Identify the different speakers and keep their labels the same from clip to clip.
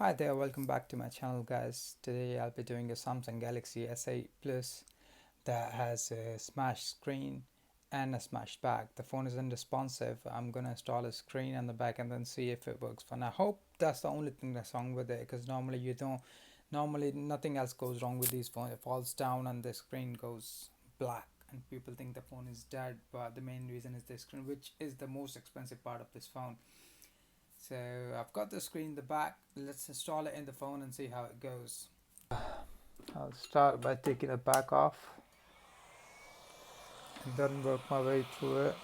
Speaker 1: Hi there, welcome back to my channel guys. Today I'll be doing a Samsung Galaxy S8plus that has a smashed screen and a smashed back. The phone is unresponsive. I'm gonna install a screen on the back and then see if it works fine. I hope that's the only thing that's wrong with it, because normally nothing else goes wrong with these phones. It falls down and the screen goes black and people think the phone is dead, but the main reason is the screen, which is the most expensive part of this phone. So I've got the screen in the back. Let's install it in the phone and see how it goes. I'll start by taking the back off and then work my way through it.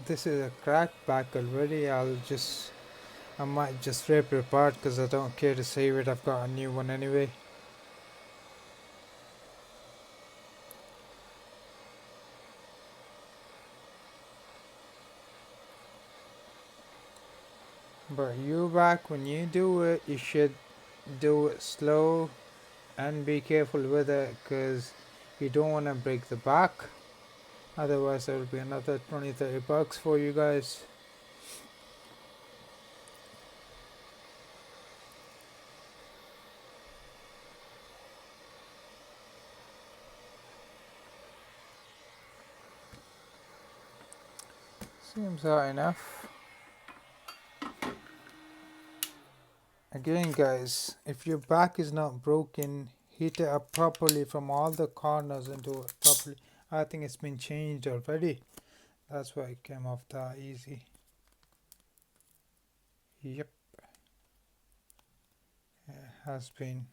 Speaker 1: This is a cracked back already. I might just rip it apart because I don't care to save it. I've got a new one anyway. But when you do it, you should do it slow and be careful with it, because you don't want to break the back. Otherwise there will be another 20-30 bucks for you guys. Seems hard enough. Again guys, if your back is not broken, heat it up properly from all the corners into it properly. I think it's been changed already. That's why it came off that easy. Yep, it has been.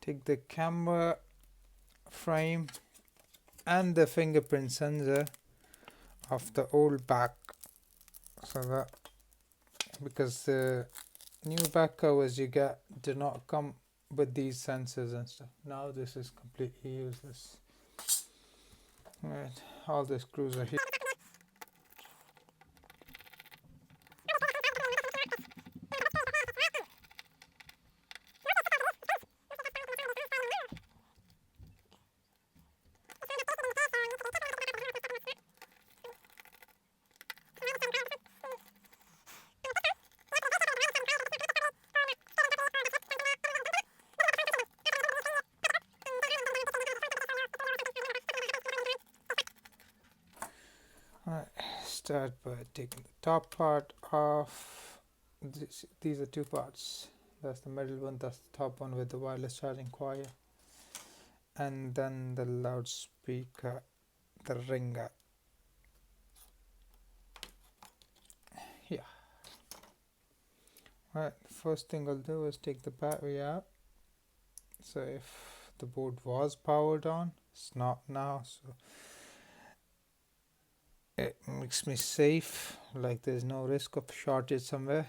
Speaker 1: Take the camera frame and the fingerprint sensor of the old back, so that, because the new back covers you get do not come with these sensors and stuff. Now this is completely useless. Right, all the screws are here. Alright, start by taking the top part off. These are two parts. That's the middle one, that's the top one with the wireless charging wire. And then the loudspeaker, the ringer. Yeah. Alright, first thing I'll do is take the battery out. So if the board was powered on, it's not now, so it makes me safe, like there's no risk of shortage somewhere.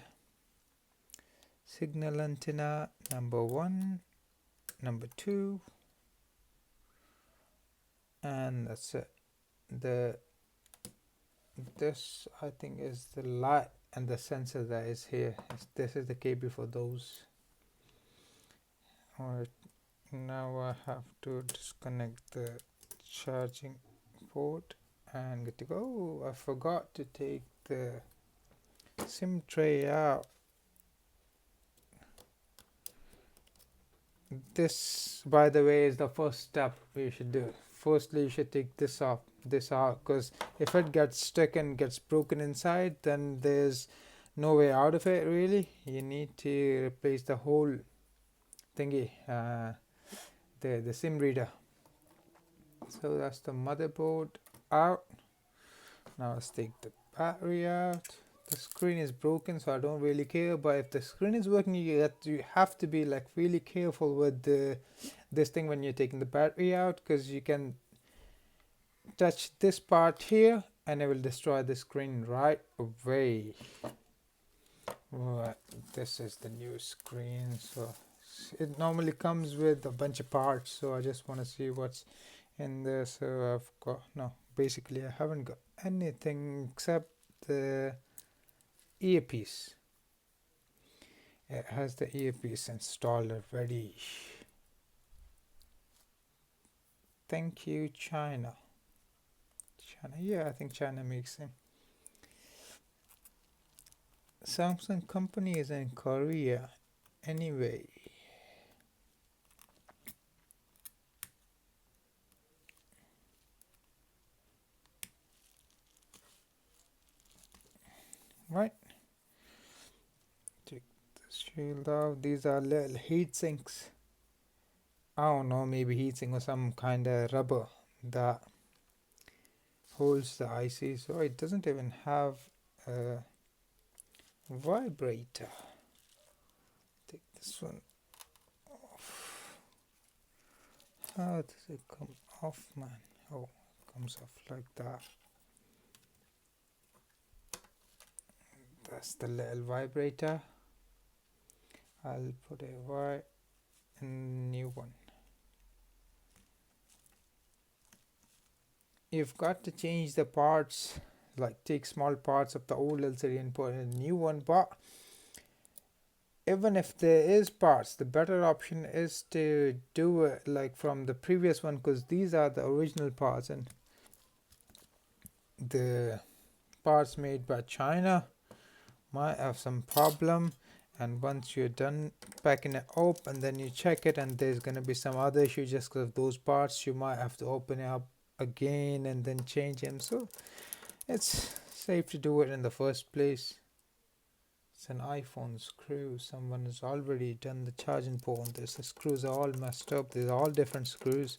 Speaker 1: Signal antenna number 1, number 2, and that's it. This I think is the light and the sensor that is here. This is the cable for those. Alright, now I have to disconnect the charging port and get to go. I forgot to take the SIM tray out. This, by the way, is the first step you should do. Firstly, you should take this out, because if it gets stuck and gets broken inside, then there's no way out of it really. You need to replace the whole thingy, the SIM reader. So that's the motherboard out. Now let's take the battery out. The screen is broken, so I don't really care, but if the screen is working, you have to be like really careful with this thing when you're taking the battery out, because you can touch this part here and it will destroy the screen right away. Right, this is the new screen, so it normally comes with a bunch of parts, so I just want to see what's in there. So I've got, no, basically I haven't got anything except the earpiece. It has the earpiece installer ready. Thank you, China. China, yeah, I think China makes them. Samsung company is in Korea. Anyway, right? Take the shield off. These are little heat sinks. I don't know, maybe heatsink or some kind of rubber that holds the IC, so it doesn't even have a vibrator. Take this one off. How does it come off, man? Oh, it comes off like that. That's the little vibrator. I'll put a wire in new one. You've got to change the parts, like take small parts of the old LCD and put in a new one, but even if there is parts, the better option is to do it like from the previous one, because these are the original parts, and the parts made by China might have some problem. And once you're done packing it up and then you check it and there's going to be some other issue just because of those parts, you might have to open it up again and then change them. So it's safe to do it in the first place. It's an iPhone screw. Someone has already done the charging port on this. The screws are all messed up. These are all different screws,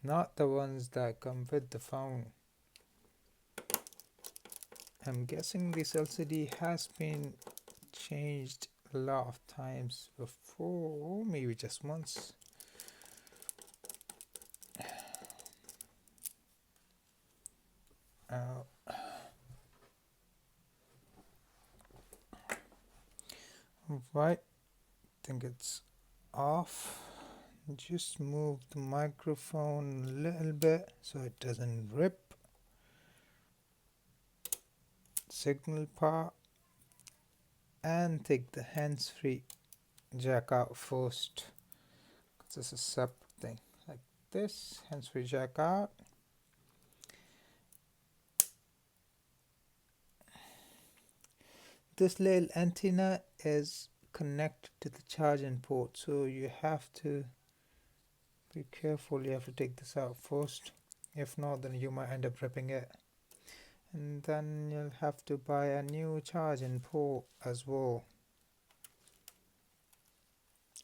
Speaker 1: not the ones that come with the phone. I'm guessing this LCD has been changed a lot of times before, maybe just once. Right, I think it's off. Just move the microphone a little bit so it doesn't rip. Signal part, and take the hands-free jack out first. This is a separate thing like this. Hands-free jack out. This little antenna is connected to the charging port, so you have to be careful. You have to take this out first. If not, then you might end up ripping it, and then you'll have to buy a new charging port as well.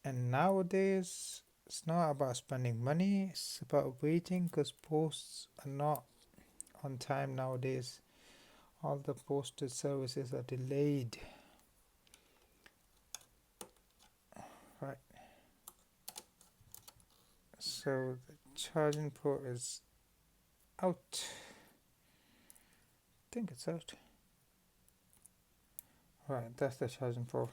Speaker 1: And nowadays it's not about spending money, it's about waiting, because posts are not on time nowadays. All the postage services are delayed. Right, so the charging port is out. I think it's out. Right, that's the charging port.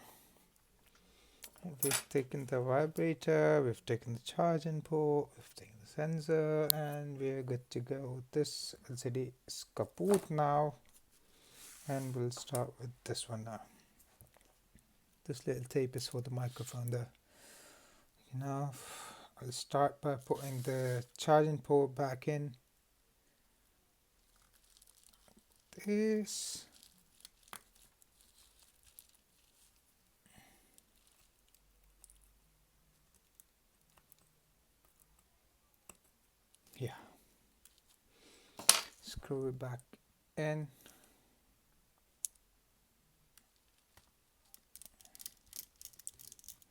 Speaker 1: We've taken the vibrator, we've taken the charging port, we've taken the sensor, and we're good to go. This LCD is kaput now, and we'll start with this one now. This little tape is for the microphone there. Enough. I'll start by putting the charging port back in. This. Yeah. Screw it back in.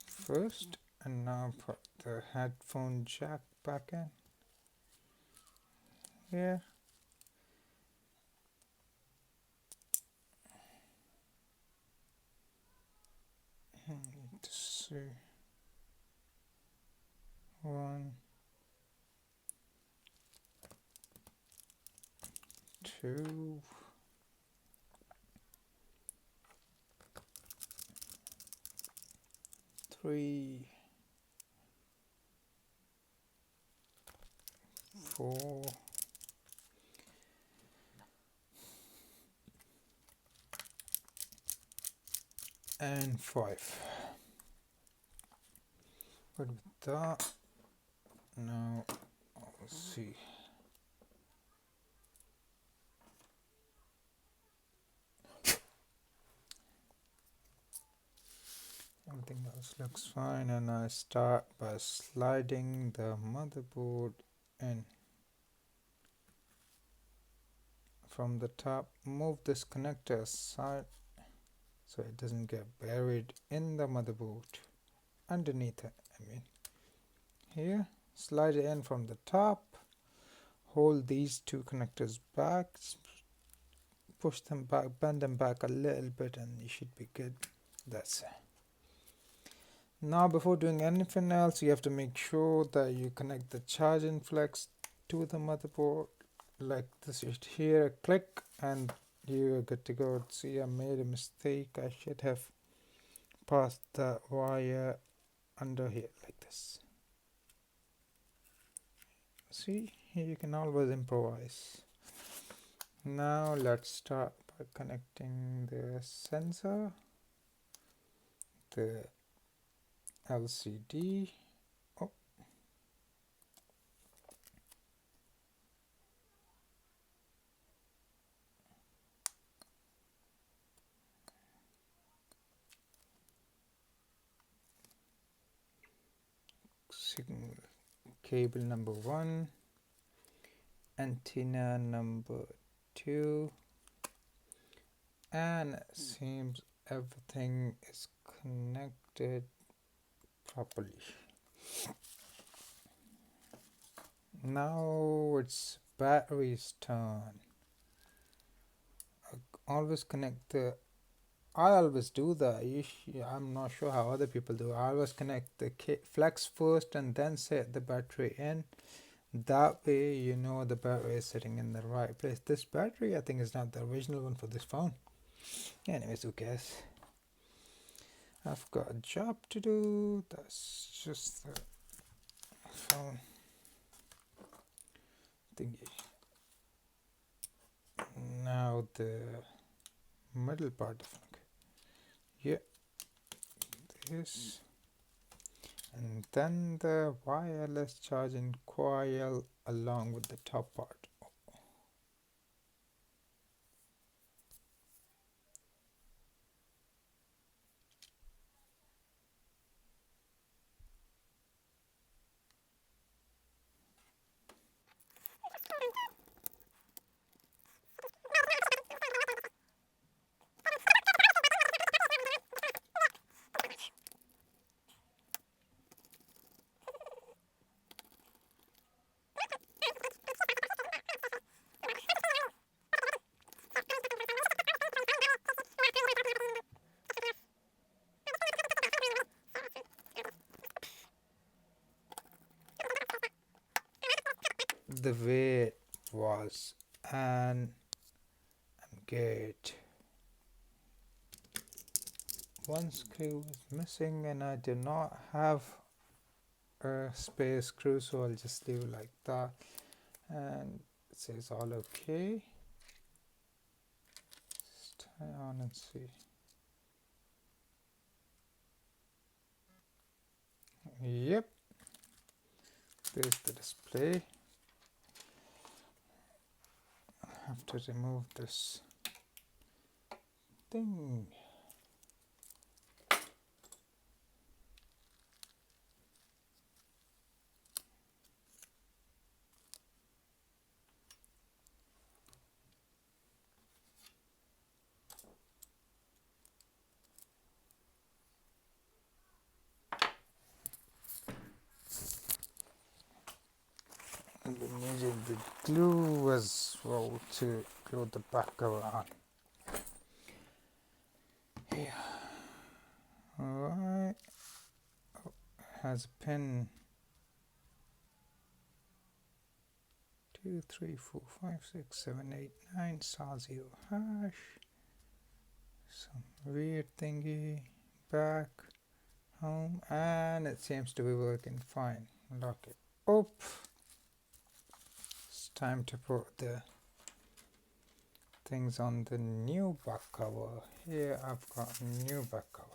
Speaker 1: First, and now put the headphone jack back in here. Let's see. 1, 2, 3, 4, and 5. good with that. Now let's see. Everything else looks fine, and I start by sliding the motherboard in from the top. Move this connector aside so it doesn't get buried in the motherboard underneath it. Here, slide it in from the top, hold these two connectors back, push them back, bend them back a little bit, and you should be good. That's it. Now before doing anything else, you have to make sure that you connect the charging flex to the motherboard like this. You hear a click and you're good to go. See, I made a mistake. I should have passed the wire under here like this. See, you can always improvise. Now let's start by connecting the sensor, the LCD. Signal cable number 1, antenna number 2, and it seems everything is connected properly. Now it's battery's turn. I always do that. I'm not sure how other people do. I always connect the flex first and then set the battery in. That way you know the battery is sitting in the right place. This battery I think is not the original one for this phone. Anyways, who cares? I've got a job to do. That's just the phone thingy. Now the middle part, yeah, this, and then the wireless charging coil along with the top part. The way it was, and I'm good. One screw is missing and I do not have a spare screw, so I'll just leave it like that, and it says all okay. Let's try on and see. Yep, there's the display. I have to remove this thing. And we needed the glue as well to glue the back cover on. Yeah. Alright. Oh, has a pin 2, 3, 4, 5, 6, 7, 8, 9 *0 hash. Some weird thingy. Back. Home. And it seems to be working fine. Lock it up. Time to put the things on the new back cover. Here I've got a new back cover.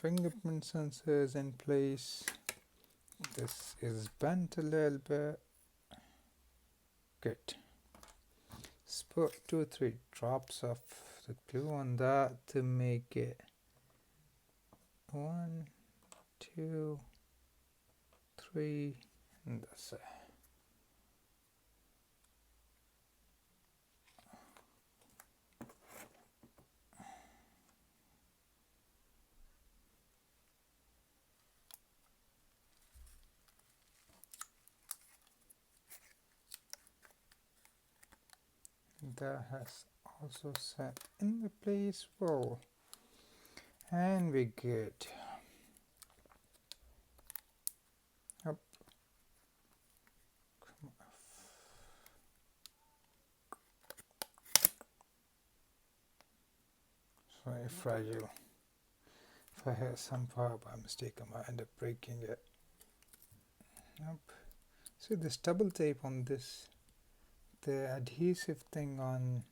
Speaker 1: fingerprint sensor is in place. This is bent a little bit. Good. Just put 2 or 3 drops of the glue on that to make it 1, 2, 3, and that's it. That has also set in the place well, and we're good. Up. Very fragile. If I hit some part by mistake, I might end up breaking it. Nope. See this double tape on this, the adhesive thing on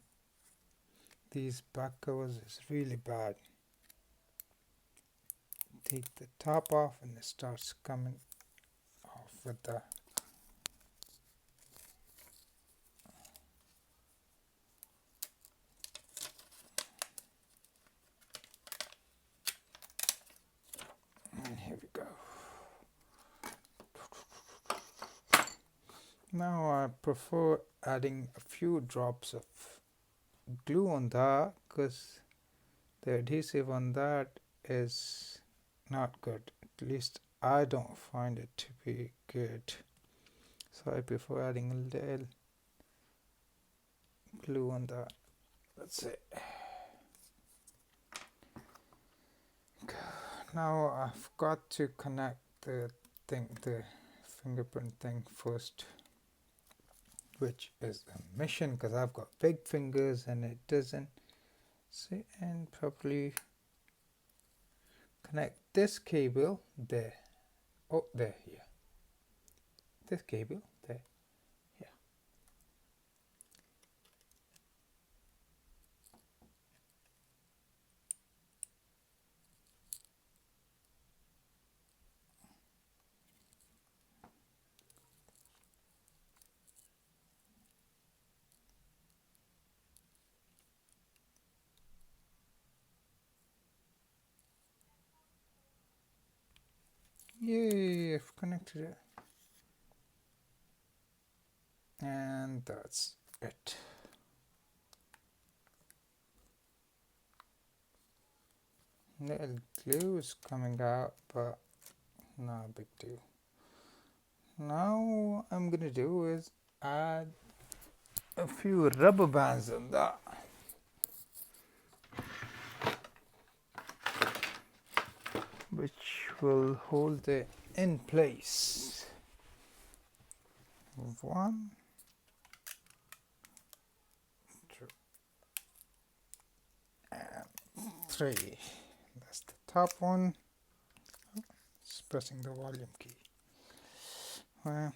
Speaker 1: these back covers is really bad. Take the top off and it starts coming off with the and here we go. Now I prefer adding a few drops of glue on that because the adhesive on that is not good. At least I don't find it to be good. So I prefer adding a little glue on that. That's it. Now I've got to connect the fingerprint thing first, which is a mission because I've got big fingers and it doesn't see, and properly connect this cable there. Oh, there, here. This cable there, yeah. Yay, I've connected it. And that's it. Little glue is coming out, but not a big deal. Now what I'm gonna do is add a few rubber bands on that. Which will hold it in place. 1, 2, and 3. That's the top one. Just pressing the volume key. Now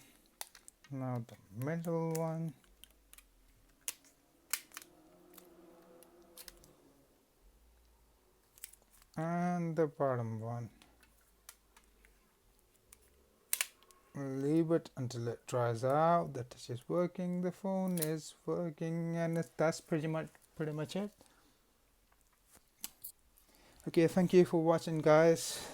Speaker 1: the middle one. And the bottom one. Leave it until it dries out. The touch is working, the phone is working, and that's pretty much it. Okay, thank you for watching, guys.